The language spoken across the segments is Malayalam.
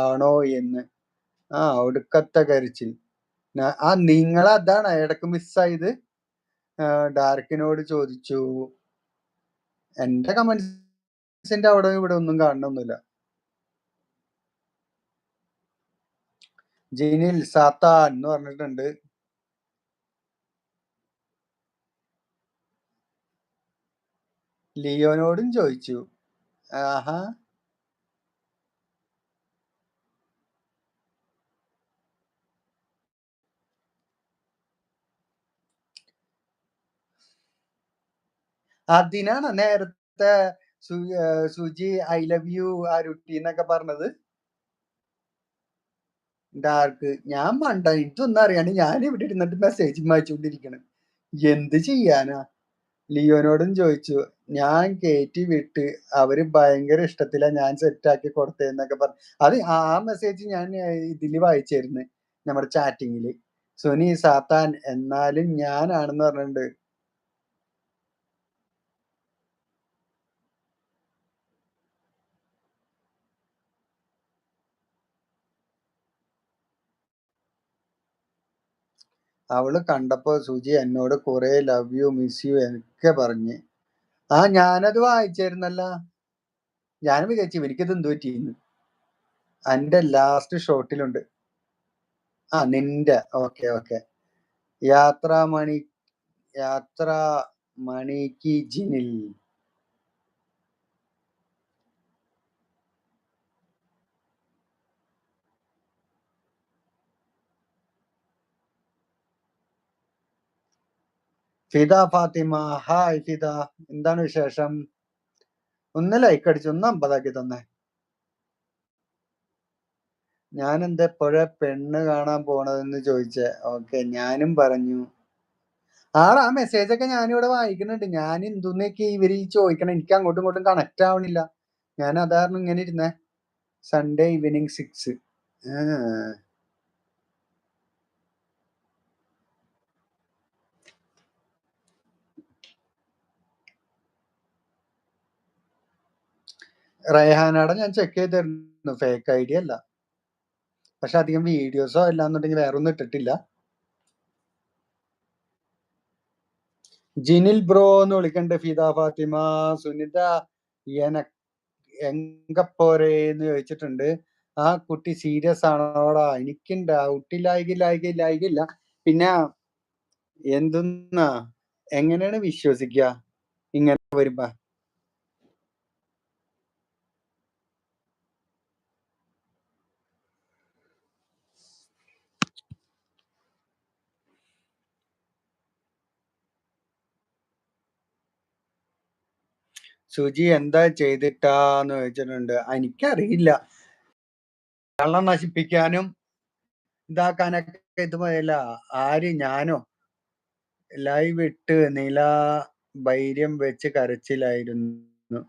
ആണോ എന്ന്. ഒടുക്കത്തെ കരച്ചിൽ. നിങ്ങളതാണ് ഇടക്ക് മിസ്സായത്. ഡാർക്കിനോട് ചോദിച്ചു. എന്റെ കമന്റ്സിന്റെ അവിടെ ഇവിടെ ഒന്നും കാണണമെന്നില്ല. ജിനിൽ സാത്താൻ എന്ന് പറഞ്ഞിട്ടുണ്ട്. ലിയോനോടും ചോദിച്ചു. ആഹാ, അതിനാണ് നേരത്തെ സുജി ഐ ലവ് യു ആരുട്ടി എന്നൊക്കെ പറഞ്ഞത്. ഡാർക്ക് ഞാൻ മണ്ട, ഇതൊന്നും അറിയാണ്ട് ഞാൻ ഇവിടെ ഇരുന്നിട്ട് മെസ്സേജ് വായിച്ചുകൊണ്ടിരിക്കണം. എന്ത് ചെയ്യാനാ. ലിയോനോടും ചോദിച്ചു. ഞാൻ കയറ്റി വിട്ട് അവര് ഭയങ്കര ഇഷ്ടത്തിലാ ഞാൻ സെറ്റാക്കി കൊടുത്തേന്നൊക്കെ പറഞ്ഞു. അത് ആ മെസ്സേജ് ഞാൻ ഇതില് വായിച്ചായിരുന്നു, നമ്മുടെ ചാറ്റിങ്ങില്. സുനി സാത്താൻ എന്നാലും ഞാനാണെന്ന് പറഞ്ഞിട്ടുണ്ട്. അവള് കണ്ടപ്പോ സുജി എന്നോട് കുറെ ലവ് യു മിസ് യു ഒക്കെ പറഞ്ഞ്. ഞാനത് വായിച്ചായിരുന്നല്ല. ഞാനും വിചാരിച്ചു എനിക്കിത് എന്ത് പറ്റിയെന്ന്. എന്റെ ലാസ്റ്റ് ഷോട്ടിലുണ്ട്. നിന്റെ ഓക്കെ. യാത്ര മണിക്ക് ജിനിൽ. ഫിദ ഫാത്തിമ, ഹായ് ഫിദ, എന്താണ് വിശേഷം? ഒന്ന് ലൈക്ക് അടിച്ചു, ഒന്ന് 50 തന്നെ. ഞാൻ എന്താ എപ്പോഴാ പെണ്ണ് കാണാൻ പോണതെന്ന് ചോദിച്ചേ. ഓക്കെ, ഞാനും പറഞ്ഞു. ആ മെസ്സേജ് ഒക്കെ ഞാനിവിടെ വായിക്കുന്നുണ്ട്. ഞാൻ എന്തൊന്നൊക്കെ ഇവര് ചോദിക്കണം, എനിക്ക് അങ്ങോട്ടും ഇങ്ങോട്ടും കണക്ട് ആവണില്ല. ഞാൻ അതായിരുന്നു ഇങ്ങനെ ഇരുന്നേ. Sunday evening 6. റയഹാനയുടെ ഞാൻ ചെക്ക് ചെയ്തിരുന്നു, ഫേക്ക് ഐഡി അല്ല. പക്ഷെ അധികം വീഡിയോസോ അല്ലാന്നുണ്ടെങ്കിൽ വേറെ ഒന്നും ഇട്ടിട്ടില്ല. ജിനിൽ ബ്രോ എന്ന് വിളിക്കണ്ട്. ഫിദ ഫാത്തിമ, സുനിത എങ്കപ്പോരെന്ന് ചോദിച്ചിട്ടുണ്ട്. ആ കുട്ടി സീരിയസ് ആണോടാ? എനിക്കും ഡൗട്ടില്ലായില്ല. പിന്നെ എന്തെന്നാ, എങ്ങനെയാണ് വിശ്വസിക്കുക ഇങ്ങനെ വരുമ്പോ? സുജി എന്താ ചെയ്തിട്ടാന്ന് ചോദിച്ചിട്ടുണ്ട്. എനിക്കറിയില്ല. കള്ളം നശിപ്പിക്കാനും ഇതാക്കാനൊക്കെ ഇതുപോലെയല്ല. ആര്? ഞാനോ? ലൈവ് ഇട്ട് നില വൈര്യം വെച്ച് കരച്ചിലായിരുന്നു.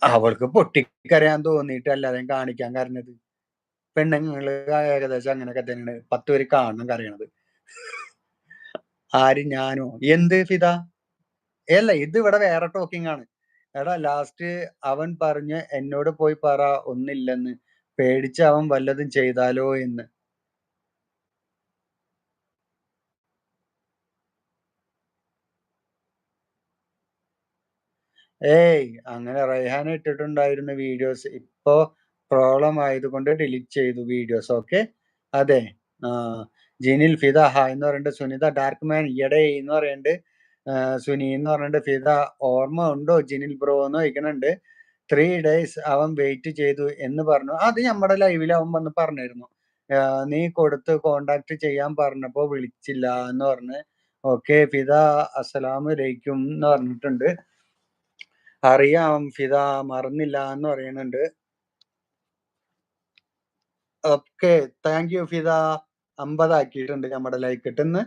അവൾക്ക് പൊട്ടിക്കരയാൻ തോന്നിയിട്ടല്ലാതെ കാണിക്കാൻ കരഞ്ഞത്. പെണ്ണുങ്ങള് ഏകദേശം അങ്ങനെയൊക്കെ തന്നെയാണ്. 10 പേര് കാണണം കരയണത്. ആര്? ഞാനോ? എന്ത് ഫിദ? അല്ല, ഇത് ഇവിടെ വേറെ ടോക്കിംഗ് ആണ്. എടാ, ലാസ്റ്റ് അവൻ പറഞ്ഞ് എന്നോട് പോയി പറ ഒന്നില്ലെന്ന്, പേടിച്ച് അവൻ വല്ലതും ചെയ്താലോ എന്ന്. അങ്ങനെ റൈഹാൻ ഇട്ടിട്ടുണ്ടായിരുന്ന വീഡിയോസ് ഇപ്പോ പ്രോബ്ലം ആയതുകൊണ്ട് ഡിലീറ്റ് ചെയ്തു വീഡിയോസ്. ഓക്കെ, അതെ. ജിനിൽ ഫിദ ഹായ് എന്ന് പറഞ്ഞിട്ട്. സുനിത ഡാർക്ക് മാൻ ഈയിടെ എന്ന് പറയുന്നുണ്ട്. സുനി എന്ന് പറഞ്ഞിട്ട്. ഫിദ ഓർമ്മ ഉണ്ടോ ജിനിൽ ബ്രോ എന്ന് ചോദിക്കണുണ്ട്. 3 days അവൻ വെയിറ്റ് ചെയ്തു എന്ന് പറഞ്ഞു. അത് നമ്മുടെ ലൈവിൽ അവൻ വന്ന് പറഞ്ഞിരുന്നു. നീ കൊടുത്ത് കോണ്ടാക്ട് ചെയ്യാൻ പറഞ്ഞപ്പോ വിളിച്ചില്ല എന്ന് പറഞ്ഞ്. ഓക്കെ ഫിദ, അസ്സലാമലൈക്കും എന്ന് പറഞ്ഞിട്ടുണ്ട്. അറിയാം ഫിദ, മറന്നില്ല എന്ന് പറയുന്നുണ്ട്. Okay, thank you Fida. 50 ആക്കിയിട്ടുണ്ട് നമ്മുടെ ലൈക്ക് ഇട്ടെന്ന്.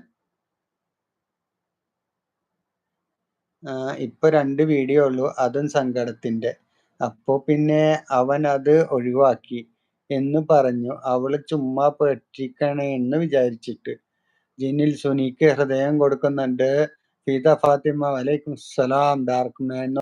ഇപ്പൊ 2 വീഡിയോ ഉള്ളൂ, അതും സങ്കടത്തിന്റെ. അപ്പോ പിന്നെ അവൻ അത് ഒഴിവാക്കി എന്ന് പറഞ്ഞു. അവള് ചുമ്മാ പറ്റിക്കണേന്ന് വിചാരിച്ചിട്ട്. ജിനിൽ സുനിക്ക് ഹൃദയം കൊടുക്കുന്നുണ്ട്. ഫിദ ഫാത്തിമ വലൈക്കും സലാം ഡാർക്ക് മാൻ.